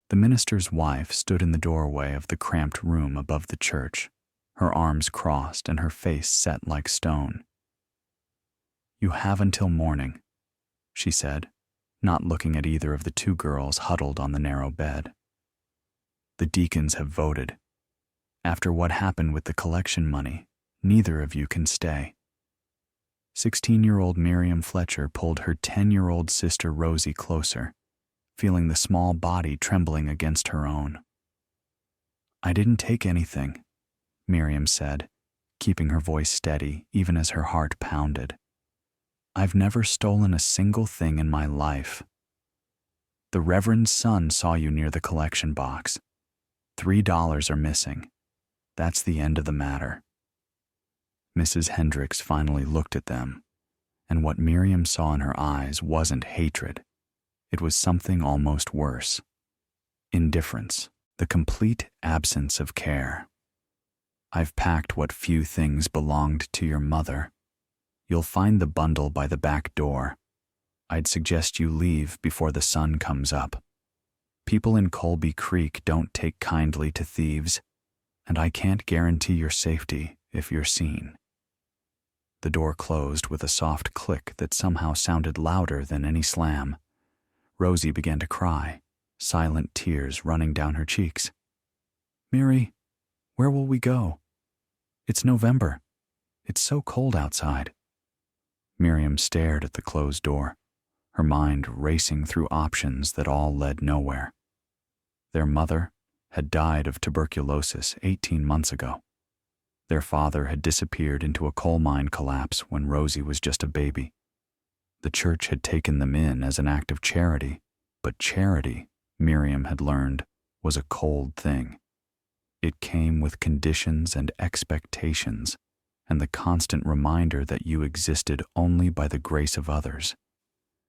The minister's wife stood in the doorway of the cramped room above the church, her arms crossed and her face set like stone. "You have until morning," she said, not looking at either of the two girls huddled on the narrow bed. "The deacons have voted. After what happened with the collection money, neither of you can stay." 16-year-old Miriam Fletcher pulled her 10-year-old sister Rosie closer, feeling the small body trembling against her own. "I didn't take anything," Miriam said, keeping her voice steady even as her heart pounded. "I've never stolen a single thing in my life. The Reverend's son saw you near the collection box. $3 are missing. That's the end of the matter." Mrs. Hendricks finally looked at them, and what Miriam saw in her eyes wasn't hatred. It was something almost worse. Indifference, the complete absence of care. "I've packed what few things belonged to your mother. You'll find the bundle by the back door. I'd suggest you leave before the sun comes up. People in Colby Creek don't take kindly to thieves, and I can't guarantee your safety if you're seen." The door closed with a soft click that somehow sounded louder than any slam. Rosie began to cry, silent tears running down her cheeks. "Miri, where will we go? It's November. It's so cold outside." Miriam stared at the closed door, her mind racing through options that all led nowhere. Their mother had died of tuberculosis 18 months ago. Their father had disappeared into a coal mine collapse when Rosie was just a baby. The church had taken them in as an act of charity, but charity, Miriam had learned, was a cold thing. It came with conditions and expectations, and the constant reminder that you existed only by the grace of others.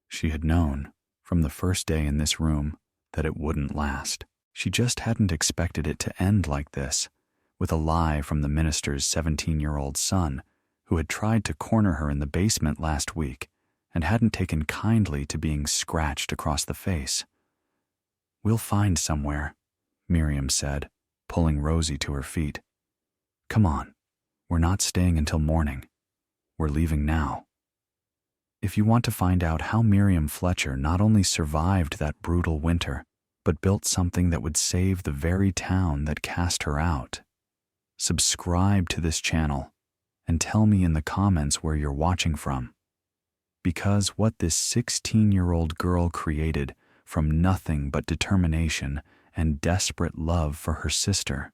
She had known, from the first day in this room, that it wouldn't last. She just hadn't expected it to end like this, with a lie from the minister's 17-year-old son, who had tried to corner her in the basement last week and hadn't taken kindly to being scratched across the face. "We'll find somewhere," Miriam said, pulling Rosie to her feet. "Come on, we're not staying until morning. We're leaving now." If you want to find out how Miriam Fletcher not only survived that brutal winter, but built something that would save the very town that cast her out, subscribe to this channel and tell me in the comments where you're watching from. Because what this 16-year-old girl created from nothing but determination and desperate love for her sister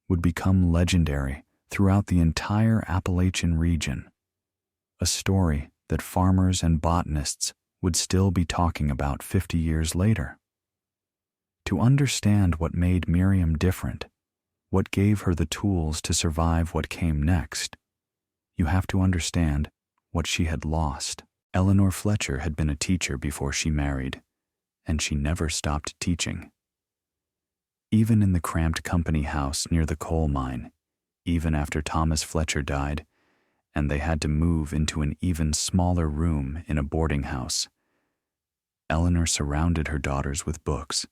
would become legendary throughout the entire Appalachian region. A story that farmers and botanists would still be talking about 50 years later. To understand what made Miriam different, what gave her the tools to survive what came next, you have to understand what she had lost. Eleanor Fletcher had been a teacher before she married, and she never stopped teaching. Even in the cramped company house near the coal mine, even after Thomas Fletcher died, and they had to move into an even smaller room in a boarding house, Eleanor surrounded her daughters with books.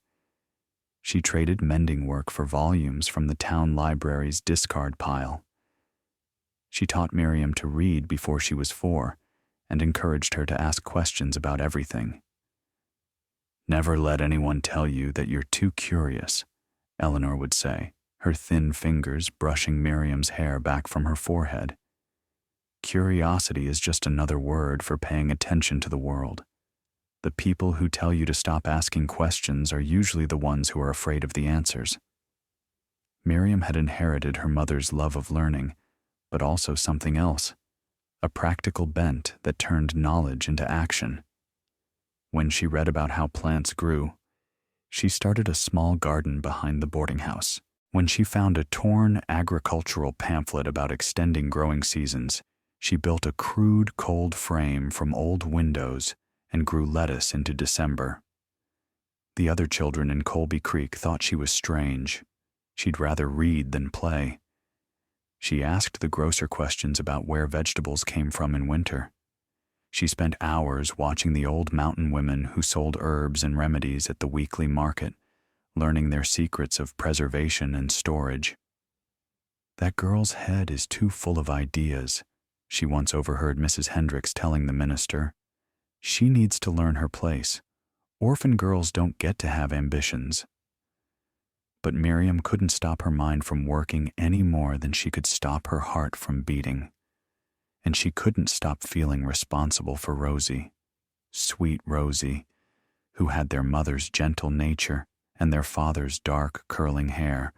She traded mending work for volumes from the town library's discard pile. She taught Miriam to read before she was 4 and encouraged her to ask questions about everything. "Never let anyone tell you that you're too curious," Eleanor would say, her thin fingers brushing Miriam's hair back from her forehead. Curiosity is just another word for paying attention to the world. The people who tell you to stop asking questions are usually the ones who are afraid of the answers. Miriam had inherited her mother's love of learning, but also something else, a practical bent that turned knowledge into action. When she read about how plants grew, she started a small garden behind the boarding house. When she found a torn agricultural pamphlet about extending growing seasons, she built a crude cold frame from old windows and grew lettuce into December. The other children in Colby Creek thought she was strange. She'd rather read than play. She asked the grocer questions about where vegetables came from in winter. She spent hours watching the old mountain women who sold herbs and remedies at the weekly market, learning their secrets of preservation and storage. "That girl's head is too full of ideas," she once overheard Mrs. Hendricks telling the minister. "She needs to learn her place. Orphan girls don't get to have ambitions." But Miriam couldn't stop her mind from working any more than she could stop her heart from beating. And she couldn't stop feeling responsible for Rosie, sweet Rosie, who had their mother's gentle nature and their father's dark, curling hair,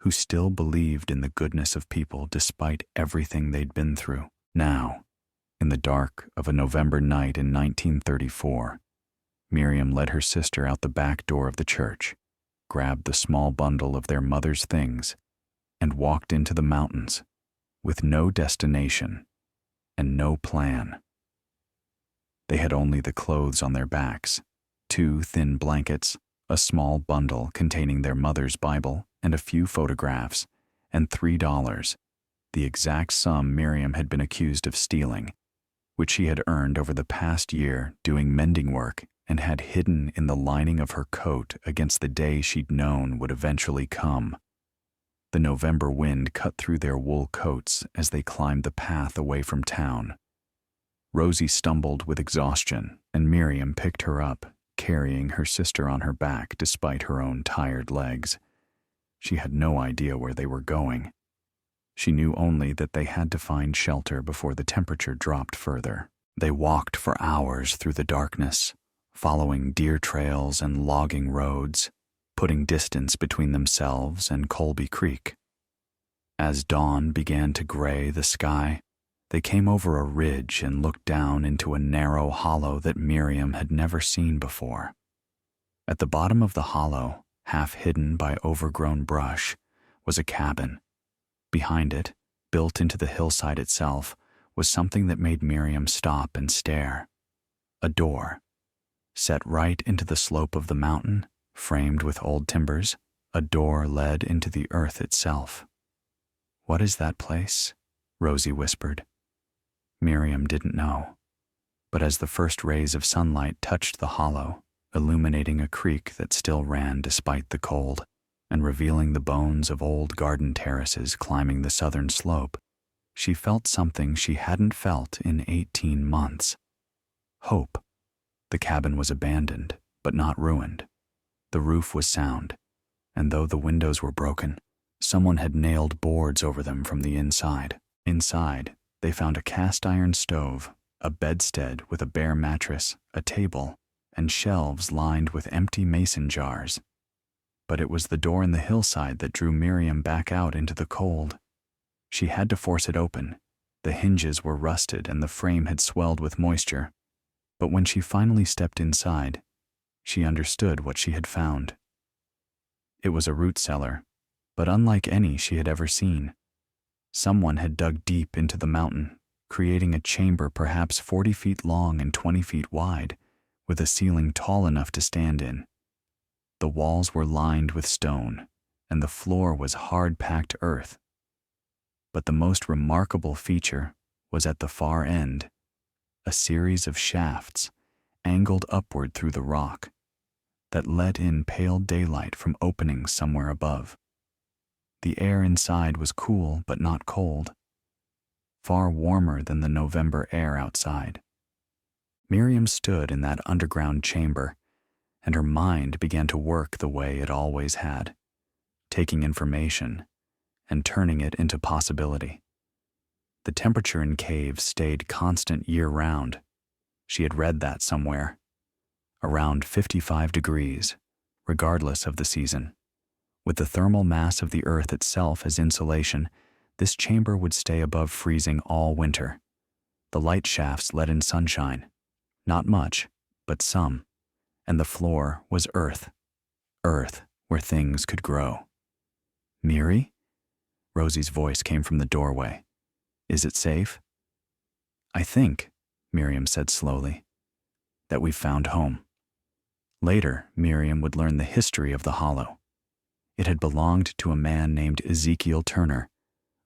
who still believed in the goodness of people despite everything they'd been through. Now, in the dark of a November night in 1934, Miriam led her sister out the back door of the church, grabbed the small bundle of their mother's things, and walked into the mountains with no destination and no plan. They had only the clothes on their backs, 2 thin blankets, a small bundle containing their mother's Bible and a few photographs, and $3, the exact sum Miriam had been accused of stealing, which she had earned over the past year doing mending work and had hidden in the lining of her coat against the day she'd known would eventually come. The November wind cut through their wool coats as they climbed the path away from town. Rosie stumbled with exhaustion, and Miriam picked her up, carrying her sister on her back despite her own tired legs. She had no idea where they were going. She knew only that they had to find shelter before the temperature dropped further. They walked for hours through the darkness, following deer trails and logging roads, putting distance between themselves and Colby Creek. As dawn began to gray the sky, they came over a ridge and looked down into a narrow hollow that Miriam had never seen before. At the bottom of the hollow, half hidden by overgrown brush, was a cabin. Behind it, built into the hillside itself, was something that made Miriam stop and stare. A door. Set right into the slope of the mountain, framed with old timbers, a door led into the earth itself. "What is that place?" Rosie whispered. Miriam didn't know, but as the first rays of sunlight touched the hollow, illuminating a creek that still ran despite the cold, and revealing the bones of old garden terraces climbing the southern slope, she felt something she hadn't felt in 18 months. Hope. The cabin was abandoned, but not ruined. The roof was sound, and though the windows were broken, someone had nailed boards over them from the inside. Inside, they found a cast-iron stove, a bedstead with a bare mattress, a table, and shelves lined with empty mason jars. But it was the door in the hillside that drew Miriam back out into the cold. She had to force it open. The hinges were rusted and the frame had swelled with moisture. But when she finally stepped inside, she understood what she had found. It was a root cellar, but unlike any she had ever seen. Someone had dug deep into the mountain, creating a chamber perhaps 40 feet long and 20 feet wide, with a ceiling tall enough to stand in. The walls were lined with stone, and the floor was hard-packed earth. But the most remarkable feature was at the far end, a series of shafts, angled upward through the rock, that let in pale daylight from openings somewhere above. The air inside was cool but not cold, far warmer than the November air outside. Miriam stood in that underground chamber, and her mind began to work the way it always had, taking information and turning it into possibility. The temperature in caves stayed constant year-round. She had read that somewhere. Around 55 degrees, regardless of the season. With the thermal mass of the earth itself as insulation, this chamber would stay above freezing all winter. The light shafts let in sunshine. Not much, but some. And the floor was earth. Earth where things could grow. "Miri?" Rosie's voice came from the doorway. "Is it safe?" "I think," Miriam said slowly, "that we've found home." Later, Miriam would learn the history of the hollow. It had belonged to a man named Ezekiel Turner,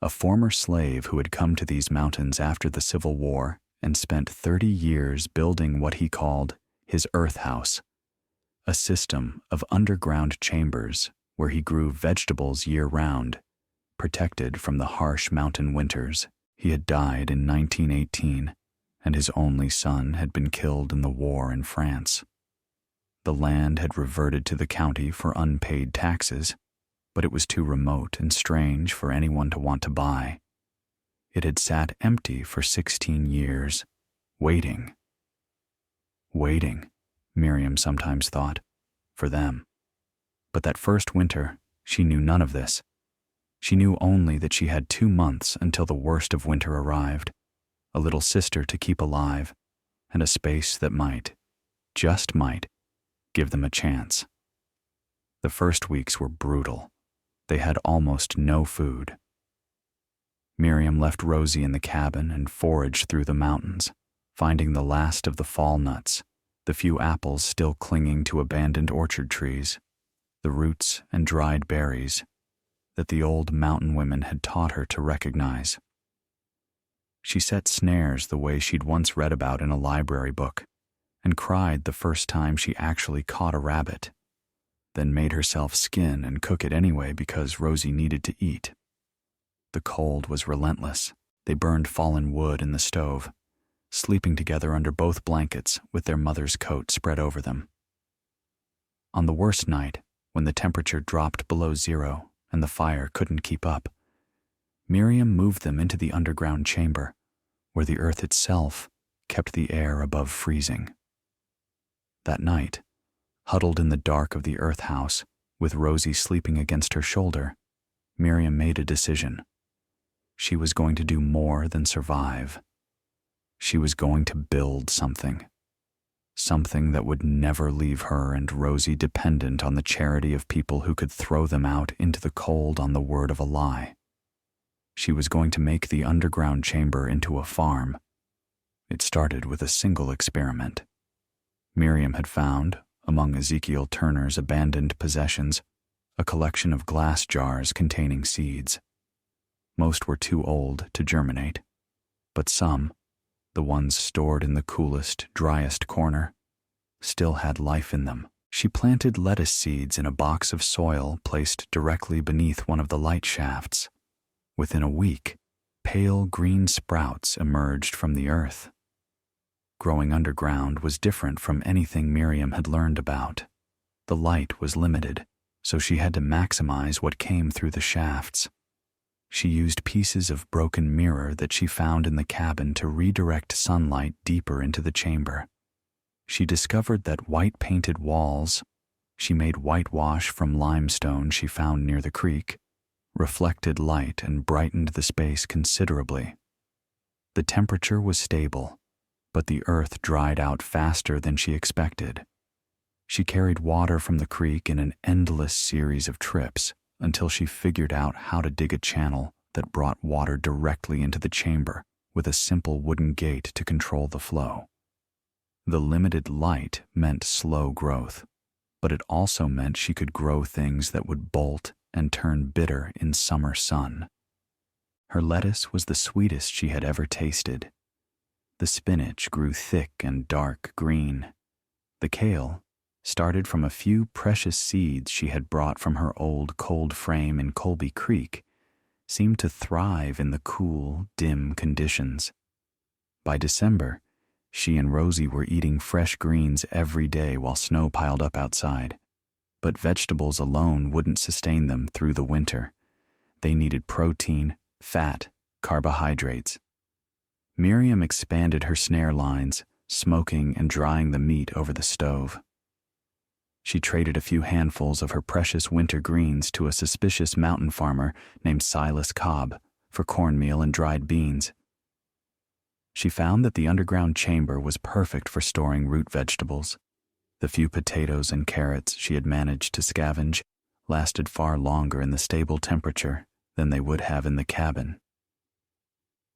a former slave who had come to these mountains after the Civil War and spent 30 years building what he called his earth house, a system of underground chambers where he grew vegetables year-round, protected from the harsh mountain winters. He had died in 1918, and his only son had been killed in the war in France. The land had reverted to the county for unpaid taxes, but it was too remote and strange for anyone to want to buy. It had sat empty for 16 years, waiting. Waiting, Miriam sometimes thought, for them. But that first winter, she knew none of this. She knew only that she had 2 months until the worst of winter arrived, a little sister to keep alive, and a space that might, just might, give them a chance. The first weeks were brutal. They had almost no food. Miriam left Rosie in the cabin and foraged through the mountains, finding the last of the fall nuts, the few apples still clinging to abandoned orchard trees, the roots and dried berries that the old mountain women had taught her to recognize. She set snares the way she'd once read about in a library book, and cried the first time she actually caught a rabbit, then made herself skin and cook it anyway because Rosie needed to eat. The cold was relentless. They burned fallen wood in the stove, sleeping together under both blankets with their mother's coat spread over them. On the worst night, when the temperature dropped below zero and the fire couldn't keep up, Miriam moved them into the underground chamber, where the earth itself kept the air above freezing. That night, huddled in the dark of the earth house, with Rosie sleeping against her shoulder, Miriam made a decision. She was going to do more than survive. She was going to build something. Something that would never leave her and Rosie dependent on the charity of people who could throw them out into the cold on the word of a lie. She was going to make the underground chamber into a farm. It started with a single experiment. Miriam had found, among Ezekiel Turner's abandoned possessions, a collection of glass jars containing seeds. Most were too old to germinate, but some, the ones stored in the coolest, driest corner, still had life in them. She planted lettuce seeds in a box of soil placed directly beneath one of the light shafts. Within a week, pale green sprouts emerged from the earth. Growing underground was different from anything Miriam had learned about. The light was limited, so she had to maximize what came through the shafts. She used pieces of broken mirror that she found in the cabin to redirect sunlight deeper into the chamber. She discovered that white-painted walls, she made whitewash from limestone she found near the creek, reflected light and brightened the space considerably. The temperature was stable, but the earth dried out faster than she expected. She carried water from the creek in an endless series of trips until she figured out how to dig a channel that brought water directly into the chamber with a simple wooden gate to control the flow. The limited light meant slow growth, but it also meant she could grow things that would bolt and turn bitter in summer sun. Her lettuce was the sweetest she had ever tasted. The spinach grew thick and dark green. The kale started from a few precious seeds she had brought from her old cold frame in Colby Creek, seemed to thrive in the cool, dim conditions. By December, she and Rosie were eating fresh greens every day while snow piled up outside. But vegetables alone wouldn't sustain them through the winter. They needed protein, fat, carbohydrates. Miriam expanded her snare lines, smoking and drying the meat over the stove. She traded a few handfuls of her precious winter greens to a suspicious mountain farmer named Silas Cobb for cornmeal and dried beans. She found that the underground chamber was perfect for storing root vegetables. The few potatoes and carrots she had managed to scavenge lasted far longer in the stable temperature than they would have in the cabin.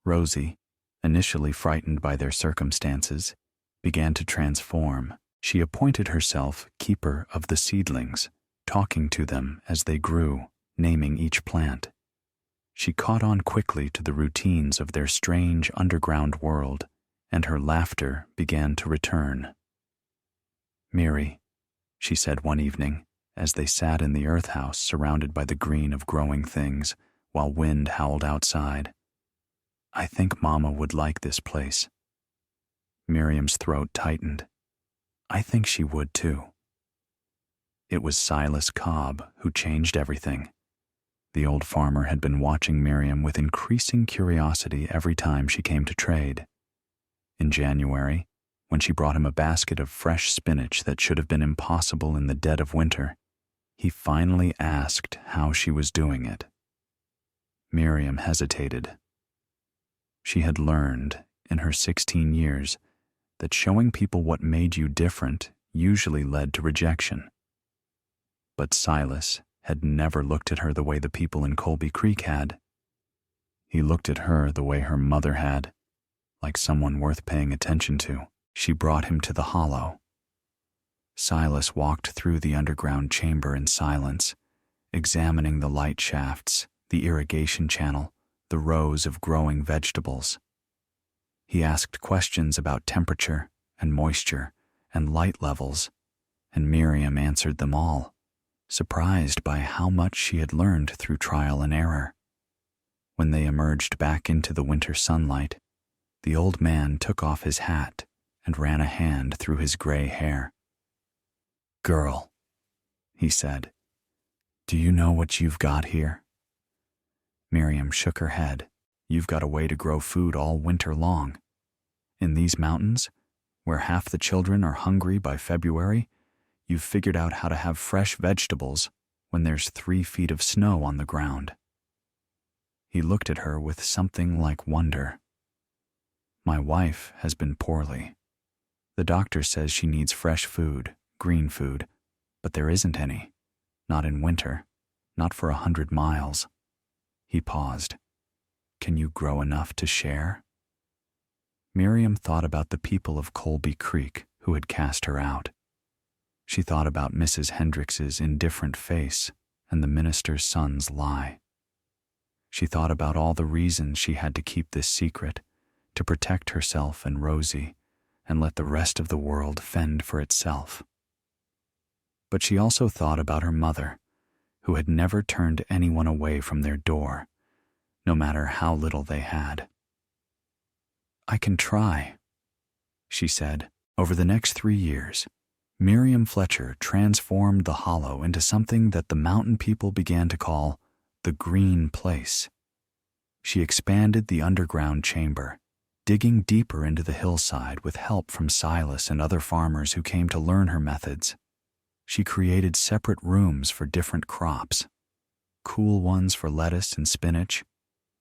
Rosie, initially frightened by their circumstances, began to transform. She appointed herself keeper of the seedlings, talking to them as they grew, naming each plant. She caught on quickly to the routines of their strange underground world, and her laughter began to return. "Miri, she said one evening, as they sat in the earth house surrounded by the green of growing things while wind howled outside. I think Mama would like this place. Miriam's throat tightened. I think she would too. It was Silas Cobb who changed everything. The old farmer had been watching Miriam with increasing curiosity every time she came to trade. In January, when she brought him a basket of fresh spinach that should have been impossible in the dead of winter, he finally asked how she was doing it. Miriam hesitated. She had learned, in her 16 years, that showing people what made you different usually led to rejection. But Silas had never looked at her the way the people in Colby Creek had. He looked at her the way her mother had, like someone worth paying attention to. She brought him to the hollow. Silas walked through the underground chamber in silence, examining the light shafts, the irrigation channel, the rows of growing vegetables. He asked questions about temperature and moisture and light levels, and Miriam answered them all, surprised by how much she had learned through trial and error. When they emerged back into the winter sunlight, the old man took off his hat and ran a hand through his gray hair. "Girl," he said, "do you know what you've got here?" Miriam shook her head. "You've got a way to grow food all winter long. In these mountains, where half the children are hungry by February, you've figured out how to have fresh vegetables when there's 3 feet of snow on the ground." He looked at her with something like wonder. "My wife has been poorly. The doctor says she needs fresh food, green food, but there isn't any. Not in winter, not for 100 miles. He paused. "Can you grow enough to share?" Miriam thought about the people of Colby Creek who had cast her out. She thought about Mrs. Hendricks's indifferent face and the minister's son's lie. She thought about all the reasons she had to keep this secret, to protect herself and Rosie, and let the rest of the world fend for itself. But she also thought about her mother, who had never turned anyone away from their door, no matter how little they had. "I can try," she said. Over the next 3 years, Miriam Fletcher transformed the hollow into something that the mountain people began to call the Green Place. She expanded the underground chamber, digging deeper into the hillside with help from Silas and other farmers who came to learn her methods. She created separate rooms for different crops, cool ones for lettuce and spinach,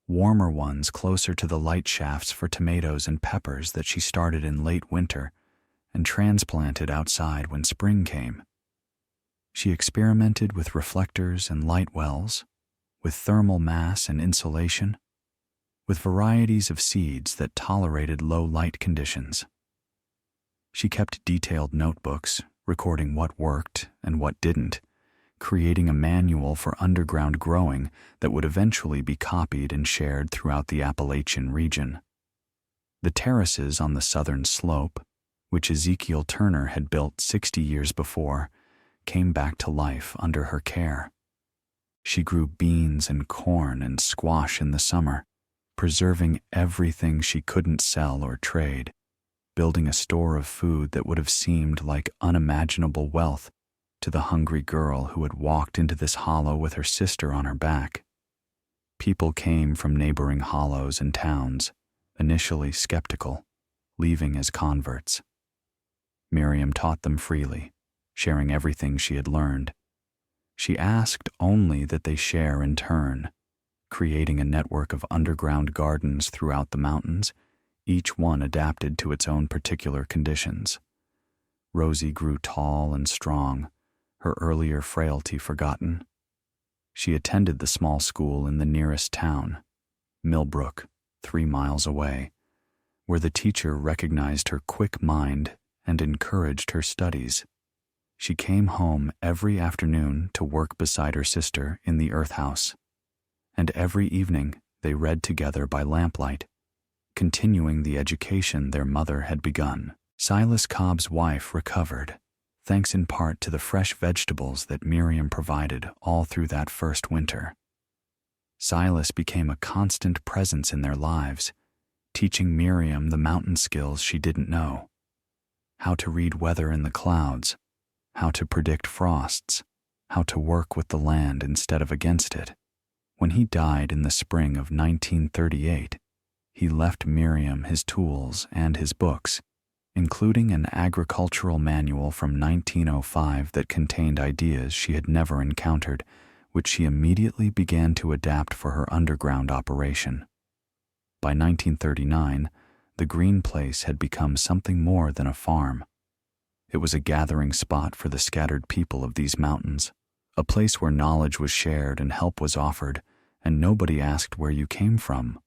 warmer ones closer to the light shafts for tomatoes and peppers that she started in late winter and transplanted outside when spring came. She experimented with reflectors and light wells, with thermal mass and insulation, with varieties of seeds that tolerated low light conditions. She kept detailed notebooks, recording what worked and what didn't, creating a manual for underground growing that would eventually be copied and shared throughout the Appalachian region. The terraces on the southern slope, which Ezekiel Turner had built 60 years before, came back to life under her care. She grew beans and corn and squash in the summer, preserving everything she couldn't sell or trade, building a store of food that would have seemed like unimaginable wealth to the hungry girl who had walked into this hollow with her sister on her back. People came from neighboring hollows and towns, initially skeptical, leaving as converts. Miriam taught them freely, sharing everything she had learned. She asked only that they share in turn, creating a network of underground gardens throughout the mountains, each one adapted to its own particular conditions. Rosie grew tall and strong, her earlier frailty forgotten. She attended the small school in the nearest town, Millbrook, 3 miles away, where the teacher recognized her quick mind and encouraged her studies. She came home every afternoon to work beside her sister in the earth house, and every evening they read together by lamplight, continuing the education their mother had begun. Silas Cobb's wife recovered, thanks in part to the fresh vegetables that Miriam provided all through that first winter. Silas became a constant presence in their lives, teaching Miriam the mountain skills she didn't know: how to read weather in the clouds, how to predict frosts, how to work with the land instead of against it. When he died in the spring of 1938, he left Miriam his tools and his books, including an agricultural manual from 1905 that contained ideas she had never encountered, which she immediately began to adapt for her underground operation. By 1939, the Green Place had become something more than a farm. It was a gathering spot for the scattered people of these mountains, a place where knowledge was shared and help was offered, and nobody asked where you came from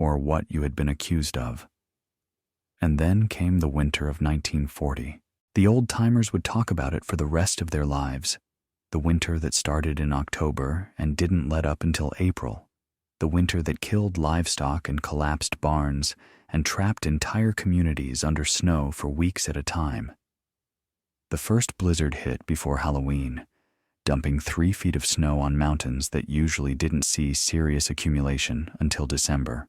or what you had been accused of. And then came the winter of 1940. The old-timers would talk about it for the rest of their lives. The winter that started in October and didn't let up until April. The winter that killed livestock and collapsed barns and trapped entire communities under snow for weeks at a time. The first blizzard hit before Halloween, dumping 3 feet of snow on mountains that usually didn't see serious accumulation until December.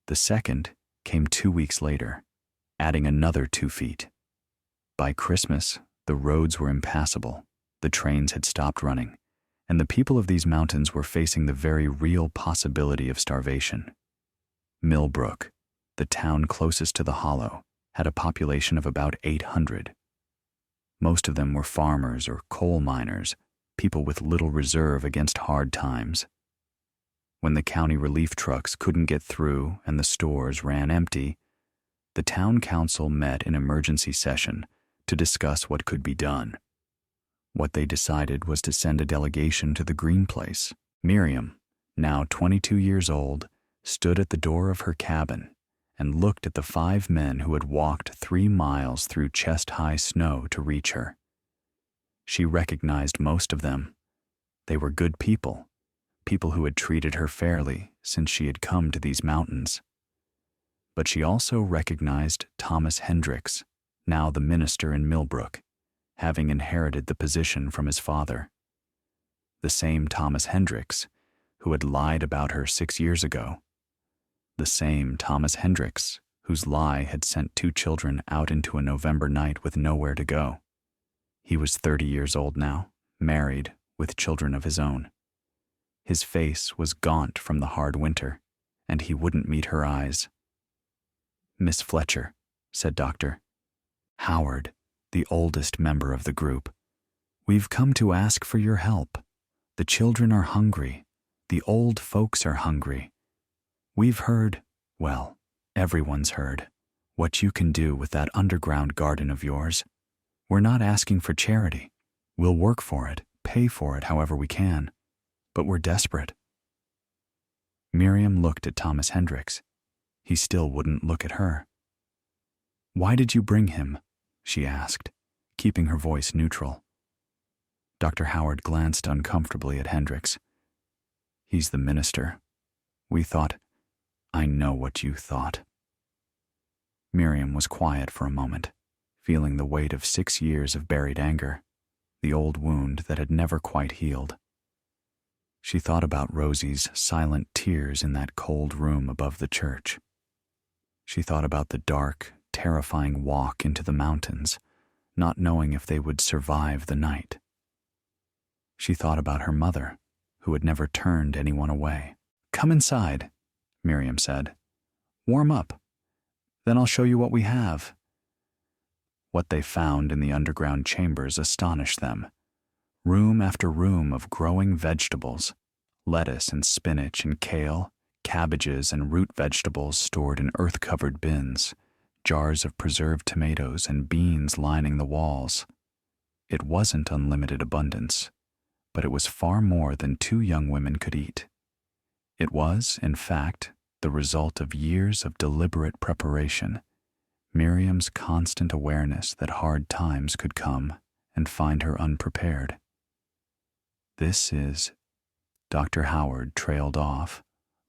The second came 2 weeks later, adding another 2 feet. By Christmas, the roads were impassable, the trains had stopped running, and the people of these mountains were facing the very real possibility of starvation. Millbrook, the town closest to the hollow, had a population of about 800. Most of them were farmers or coal miners, people with little reserve against hard times. When the county relief trucks couldn't get through and the stores ran empty, the town council met in emergency session to discuss what could be done. What they decided was to send a delegation to the Green Place. Miriam, now 22 years old, stood at the door of her cabin and looked at the 5 men who had walked 3 miles through chest-high snow to reach her. She recognized most of them. They were good people, people who had treated her fairly since she had come to these mountains. But she also recognized Thomas Hendricks, now the minister in Millbrook, having inherited the position from his father. The same Thomas Hendricks who had lied about her 6 years ago. The same Thomas Hendricks whose lie had sent 2 children out into a November night with nowhere to go. He was 30 years old now, married, with children of his own. His face was gaunt from the hard winter, and he wouldn't meet her eyes. "Miss Fletcher," said Dr. Howard, the oldest member of the group, "we've come to ask for your help. The children are hungry. The old folks are hungry. We've heard, well, everyone's heard, what you can do with that underground garden of yours. We're not asking for charity. We'll work for it, pay for it however we can. But we're desperate." Miriam looked at Thomas Hendricks. He still wouldn't look at her. "Why did you bring him?" she asked, keeping her voice neutral. Dr. Howard glanced uncomfortably at Hendricks. "He's the minister. We thought—" "I know what you thought." Miriam was quiet for a moment, feeling the weight of 6 years of buried anger, the old wound that had never quite healed. She thought about Rosie's silent tears in that cold room above the church. She thought about the dark, terrifying walk into the mountains, not knowing if they would survive the night. She thought about her mother, who had never turned anyone away. "Come inside," Miriam said. "Warm up. Then I'll show you what we have." What they found in the underground chambers astonished them. Room after room of growing vegetables, lettuce and spinach and kale, cabbages and root vegetables stored in earth-covered bins, jars of preserved tomatoes and beans lining the walls. It wasn't unlimited abundance, but it was far more than 2 young women could eat. It was, in fact, the result of years of deliberate preparation, Miriam's constant awareness that hard times could come and find her unprepared. "This is—" Dr. Howard trailed off,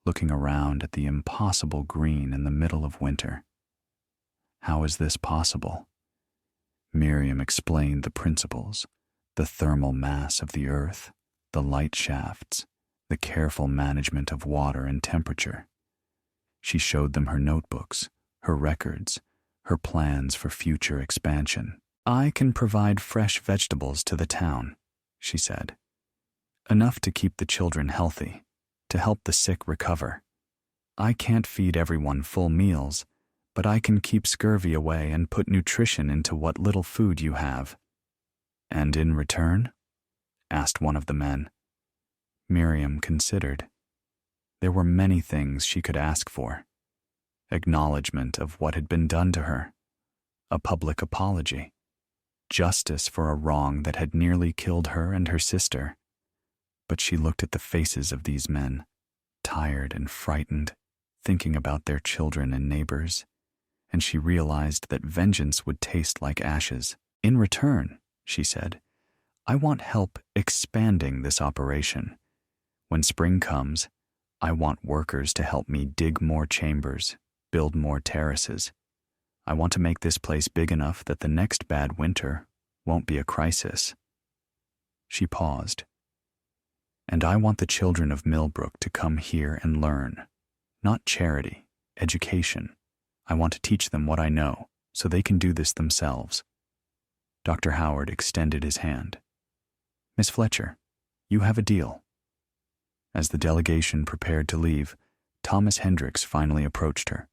looking around at the impossible green in the middle of winter. "How is this possible? Miriam explained the principles, the thermal mass of the earth, the light shafts, the careful management of water and temperature. She showed them her notebooks, her records, her plans for future expansion. "I can provide fresh vegetables to the town," she said. "Enough to keep the children healthy, to help the sick recover. I can't feed everyone full meals, but I can keep scurvy away and put nutrition into what little food you have." "And in return?" asked one of the men. Miriam considered. There were many things she could ask for. Acknowledgement of what had been done to her, a public apology, justice for a wrong that had nearly killed her and her sister. But she looked at the faces of these men, tired and frightened, thinking about their children and neighbors, and she realized that vengeance would taste like ashes. "In return," she said, "I want help expanding this operation. When spring comes, I want workers to help me dig more chambers, build more terraces. I want to make this place big enough that the next bad winter won't be a crisis." She paused. "And I want the children of Millbrook to come here and learn. Not charity, education. I want to teach them what I know, so they can do this themselves." Dr. Howard extended his hand. "Miss Fletcher, you have a deal." As the delegation prepared to leave, Thomas Hendricks finally approached her.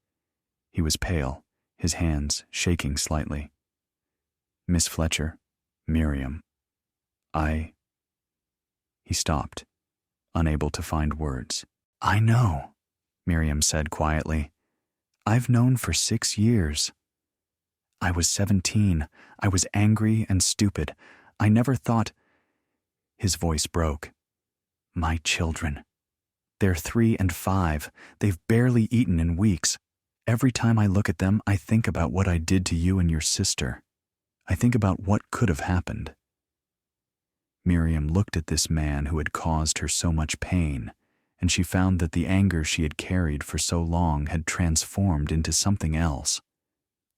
He was pale, his hands shaking slightly. "Miss Fletcher, Miriam, He stopped, unable to find words. "I know," Miriam said quietly. "I've known for 6 years. I was 17. I was angry and stupid. I never thought—" His voice broke. "My children. They're 3 and 5. They've barely eaten in weeks. Every time I look at them, I think about what I did to you and your sister. I think about what could have happened." Miriam looked at this man who had caused her so much pain, and she found that the anger she had carried for so long had transformed into something else.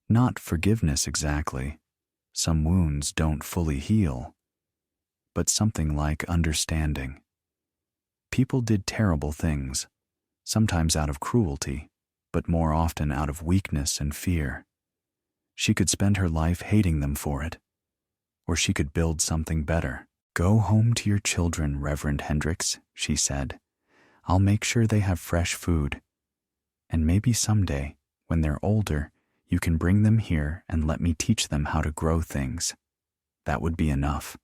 Not forgiveness exactly. Some wounds don't fully heal. But something like understanding. People did terrible things, sometimes out of cruelty, but more often out of weakness and fear. She could spend her life hating them for it, or she could build something better. "Go home to your children, Reverend Hendricks," she said. "I'll make sure they have fresh food. And maybe someday, when they're older, you can bring them here and let me teach them how to grow things. That would be enough."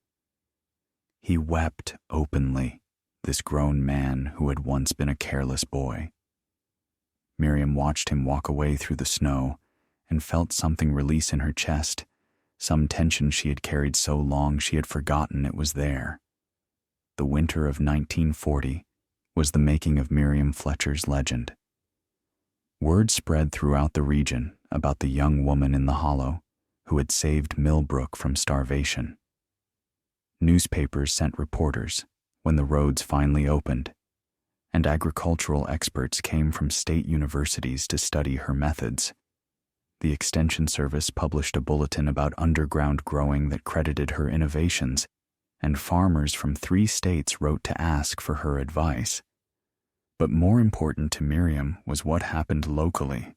He wept openly, this grown man who had once been a careless boy. Miriam watched him walk away through the snow and felt something release in her chest, some tension she had carried so long she had forgotten it was there. The winter of 1940 was the making of Miriam Fletcher's legend. Word spread throughout the region about the young woman in the hollow who had saved Millbrook from starvation. Newspapers sent reporters when the roads finally opened, and agricultural experts came from state universities to study her methods. The Extension Service published a bulletin about underground growing that credited her innovations, and farmers from 3 states wrote to ask for her advice. But more important to Miriam was what happened locally.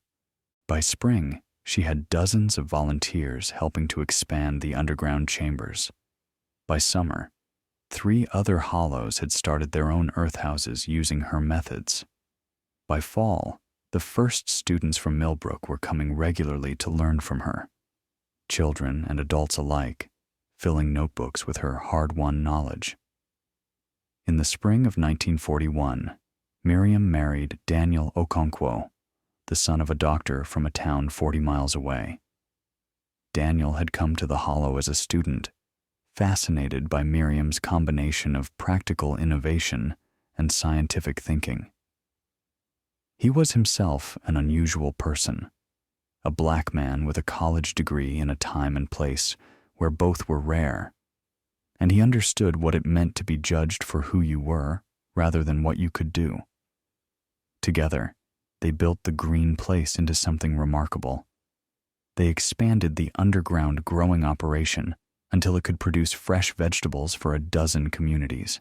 By spring, she had dozens of volunteers helping to expand the underground chambers. By summer, 3 other hollows had started their own earthhouses using her methods. By fall, the first students from Millbrook were coming regularly to learn from her, children and adults alike, filling notebooks with her hard-won knowledge. In the spring of 1941, Miriam married Daniel Okonkwo, the son of a doctor from a town 40 miles away. Daniel had come to the hollow as a student, fascinated by Miriam's combination of practical innovation and scientific thinking. He was himself an unusual person, a black man with a college degree in a time and place where both were rare, and he understood what it meant to be judged for who you were rather than what you could do. Together, they built the green place into something remarkable. They expanded the underground growing operation until it could produce fresh vegetables for a dozen communities.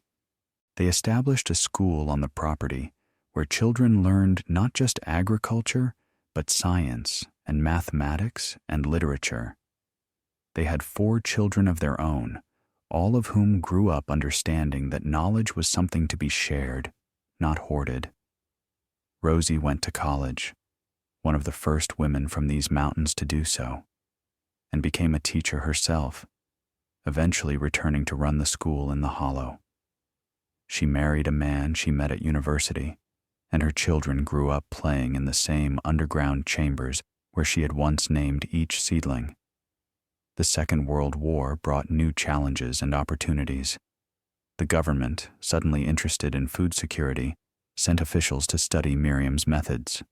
They established a school on the property where children learned not just agriculture, but science and mathematics and literature. They had 4 children of their own, all of whom grew up understanding that knowledge was something to be shared, not hoarded. Rosie went to college, one of the first women from these mountains to do so, and became a teacher herself, eventually returning to run the school in the hollow. She married a man she met at university, and her children grew up playing in the same underground chambers where she had once named each seedling. The Second World War brought new challenges and opportunities. The government, suddenly interested in food security, sent officials to study Miriam's methods.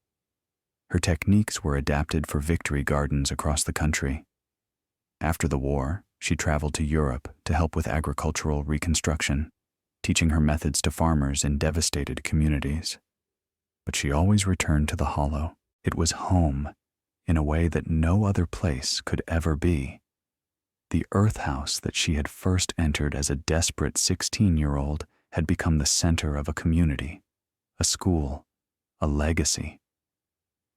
Her techniques were adapted for victory gardens across the country. After the war, she traveled to Europe to help with agricultural reconstruction, teaching her methods to farmers in devastated communities. But she always returned to the hollow. It was home, in a way that no other place could ever be. The earth house that she had first entered as a desperate 16-year-old had become the center of a community, a school, a legacy.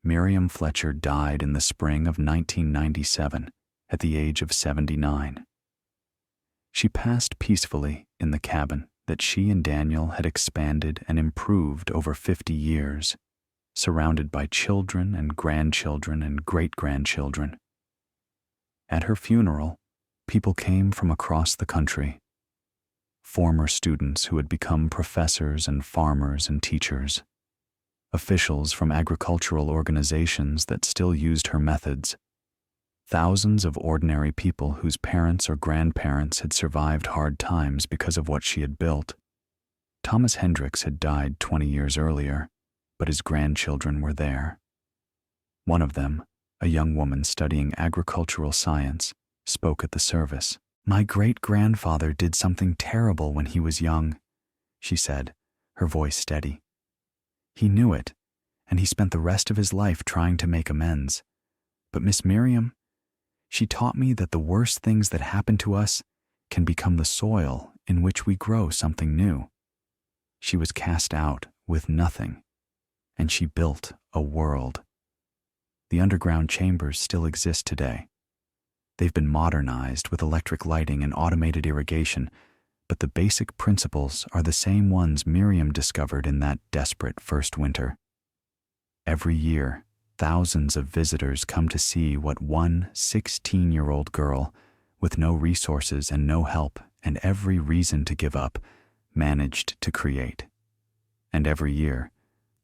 Miriam Fletcher died in the spring of 1997 at the age of 79. She passed peacefully in the cabin that she and Daniel had expanded and improved over 50 years, surrounded by children and grandchildren and great-grandchildren. At her funeral, people came from across the country. Former students who had become professors and farmers and teachers. Officials from agricultural organizations that still used her methods. Thousands of ordinary people whose parents or grandparents had survived hard times because of what she had built. Thomas Hendricks had died 20 years earlier, but his grandchildren were there. One of them, a young woman studying agricultural science, spoke at the service. "My great-grandfather did something terrible when he was young," she said, her voice steady. "He knew it, and he spent the rest of his life trying to make amends. But Miss Miriam, she taught me that the worst things that happen to us can become the soil in which we grow something new. She was cast out with nothing, and she built a world. The underground chambers still exist today. They've been modernized with electric lighting and automated irrigation, but the basic principles are the same ones Miriam discovered in that desperate first winter. Every year, thousands of visitors come to see what one 16-year-old girl, with no resources and no help and every reason to give up, managed to create. And every year,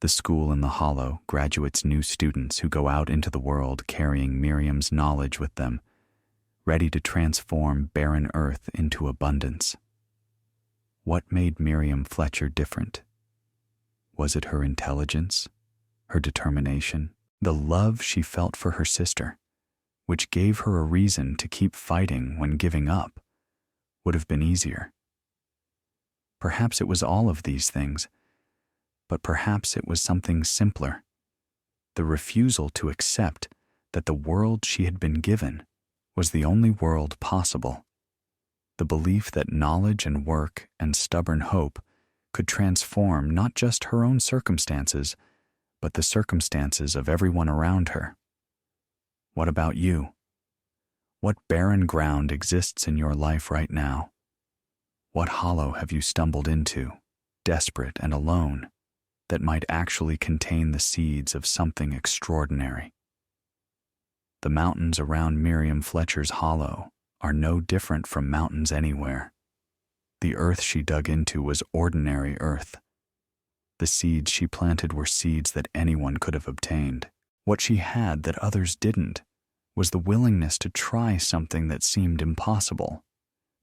the school in the hollow graduates new students who go out into the world carrying Miriam's knowledge with them, ready to transform barren earth into abundance. What made Miriam Fletcher different? Was it her intelligence, her determination, the love she felt for her sister, which gave her a reason to keep fighting when giving up would have been easier? Perhaps it was all of these things, but perhaps it was something simpler, the refusal to accept that the world she had been given was the only world possible, the belief that knowledge and work and stubborn hope could transform not just her own circumstances, but the circumstances of everyone around her. What about you? What barren ground exists in your life right now? What hollow have you stumbled into, desperate and alone, that might actually contain the seeds of something extraordinary? The mountains around Miriam Fletcher's hollow are no different from mountains anywhere. The earth she dug into was ordinary earth. The seeds she planted were seeds that anyone could have obtained. What she had that others didn't was the willingness to try something that seemed impossible,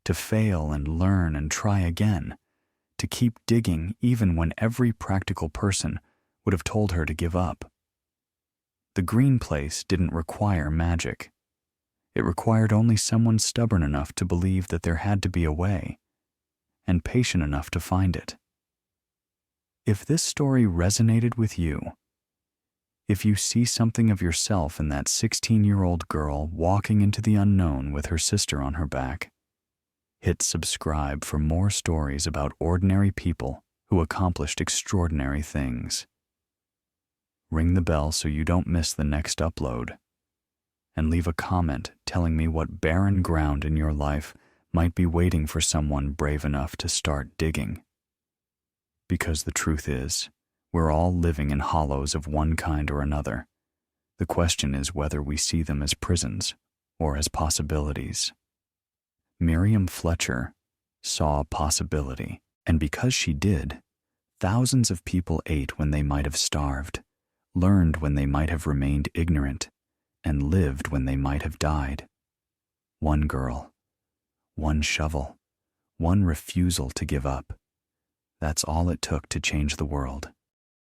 to fail and learn and try again, to keep digging even when every practical person would have told her to give up. The green place didn't require magic. It required only someone stubborn enough to believe that there had to be a way, and patient enough to find it. If this story resonated with you, If you see something of yourself in that 16-year-old girl walking into the unknown with her sister on her back, hit subscribe for more stories about ordinary people who accomplished extraordinary things. Ring the bell so you don't miss the next upload. And leave a comment telling me what barren ground in your life might be waiting for someone brave enough to start digging. Because the truth is, we're all living in hollows of one kind or another. The question is whether we see them as prisons or as possibilities. Miriam Fletcher saw a possibility, and because she did, thousands of people ate when they might have starved, learned when they might have remained ignorant, and lived when they might have died. One girl, one shovel, one refusal to give up. That's all it took to change the world.